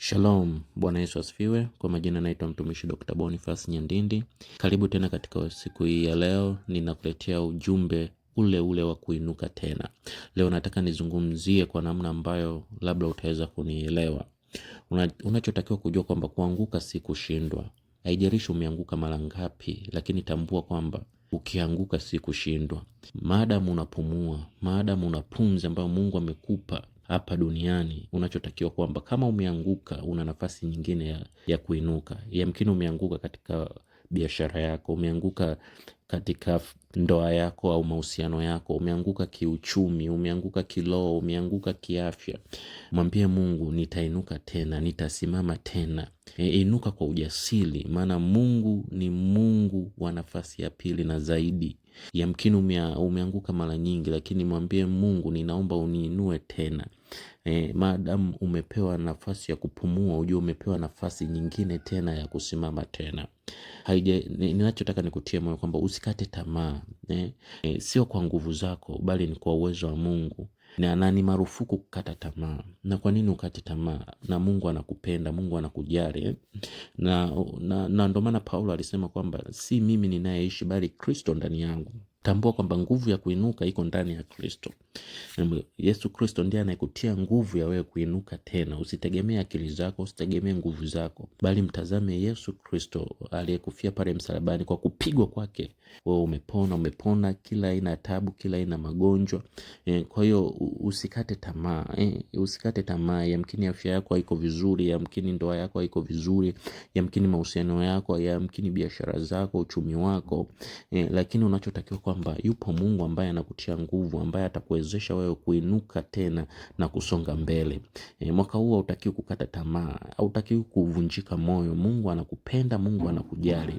Shalom, Bwana Yesu asifiwe. Kwa majina naitwa mtumishi Dr. Boniface Nyandindi. Karibu tena katika siku hii ya leo, ninakuletea ujumbe ule ule wa kuinuka tena. Leo nataka nizungumzie kwa namna ambayo labda utaweza kunielewa. Unachotakiwa kujua kwamba kuanguka si kushindwa. Haijalishi umeanguka mara ngapi, lakini tambua kwamba ukianguka si kushindwa. Maadamu unapumua, maadamu una pumzi ambayo Mungu amekupa hapa duniani, unachotakiwa kwamba kama umeanguka una nafasi nyingine ya kuinuka. Yamkini umeanguka katika biashara yako, umeanguka katika ndoa yako au mahusiano yako, umeanguka kiuchumi, umeanguka kiroho, umeanguka kiafya. Mwambie Mungu, nitainuka tena, nitasimama tena. Inuka kwa ujasiri, maana Mungu ni Mungu wa nafasi ya pili na zaidi. Yamkini umeanguka mara nyingi, lakini mwambie Mungu, ninaomba uniinue tena. Maadamu umepewa nafasi ya kupumua, ujue umepewa nafasi nyingine tena ya kusimama tena. Ninachotaka nikutie moyo kwamba usikate tamaa. Sio kwa nguvu zako, bali ni kwa uwezo wa Mungu. Na ni marufuku kukata tamaa. Na kwa nini ukate tamaa? Na Mungu anakupenda, Mungu anakujali. Na ndio maana Paulo alisema kwamba si mimi ninayeishi, bali Kristo ndani yangu. Tambua kwamba nguvu ya kuinuka iko ndani ya Kristo. Yesu Kristo ndiye anayekutia nguvu ya wewe kuinuka tena. Usitegemee akili zako, usitegemee nguvu zako, bali mtazame Yesu Kristo aliyekufia pale msalabani. Kwa kupigwa kwake wewe umepona kila aina ya taabu, kila aina magonjwa. Kwa hiyo usikate tamaa. Usikate tamaa. Yamkini afya yako haiko vizuri, yamkini ndoa yako haiko vizuri, yamkini mahusiano yako, yamkini biashara zako, uchumi wako, lakini unachotakiwa kwamba yupo Mungu ambaye anakutia nguvu, ambaye atakuwezesha wewe kuinuka tena na kusonga mbele. Mwaka huu hautakiwi kukata tamaa, hautakiwi kuvunjika moyo. Mungu anakupenda, Mungu anakujali.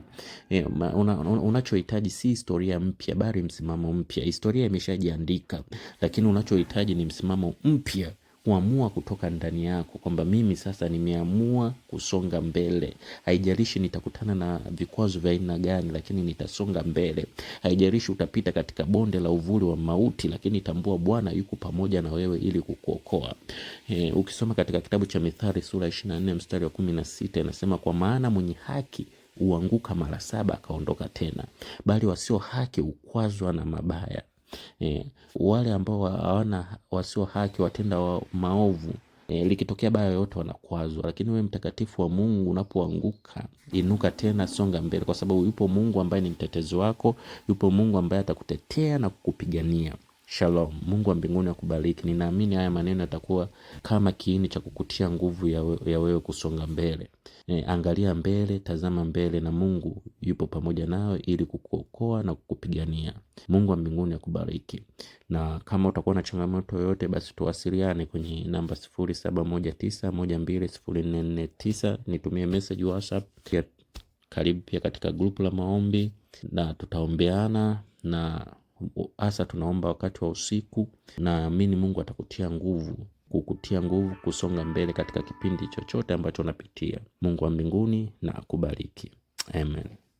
Unachohitaji si historia mpya, bali msimamo mpya. Historia imeshajiandika, lakini unachohitaji ni msimamo mpya. Kuamua kutoka ndani yako kwamba mimi sasa nimeamua kusonga mbele. Haijalishi nitakutana na vikwazo vya aina gani, lakini nitasonga mbele. Haijalishi utapita katika bonde la uvuli wa mauti, lakini tambua Bwana yuko pamoja na wewe ili kukuokoa. Ukisoma katika kitabu cha Mithali sura 24 mstari wa 16 inasema, kwa maana mwenye haki huanguka mara 7 akaondoka tena, bali wasio haki hukwazwa na mabaya. Wale ambao hawana, wasio haki, watenda maovu, likitokea baya yote wanakwazwa. Lakini wewe mtakatifu wa Mungu unapoanguka, inuka tena, songa mbele, kwa sababu yupo Mungu ambaye ni mtetezi wako, yupo Mungu ambaye atakutetea na kukupigania. Shalom. Mungu wa mbinguni akubariki. Ninaamini haya maneno yatakuwa kama kiini cha kukutia nguvu ya wewe kusonga mbele. Angalia mbele, tazama mbele, na Mungu yupo pamoja nawe ili kukuokoa na kukupigania. Mungu wa mbinguni akubariki. Na kama utakuwa na changamoto yoyote, basi tuwasiliane kwenye namba 0719120449. Nitumie message WhatsApp. Karibu pia katika grupu la maombi na tutaombeana, na hasa tunaomba wakati wa usiku. Naamini Mungu atakutia nguvu, kukutia nguvu kusonga mbele katika kipindi chochote ambacho unapitia. Mungu wa mbinguni na akubariki. Amen.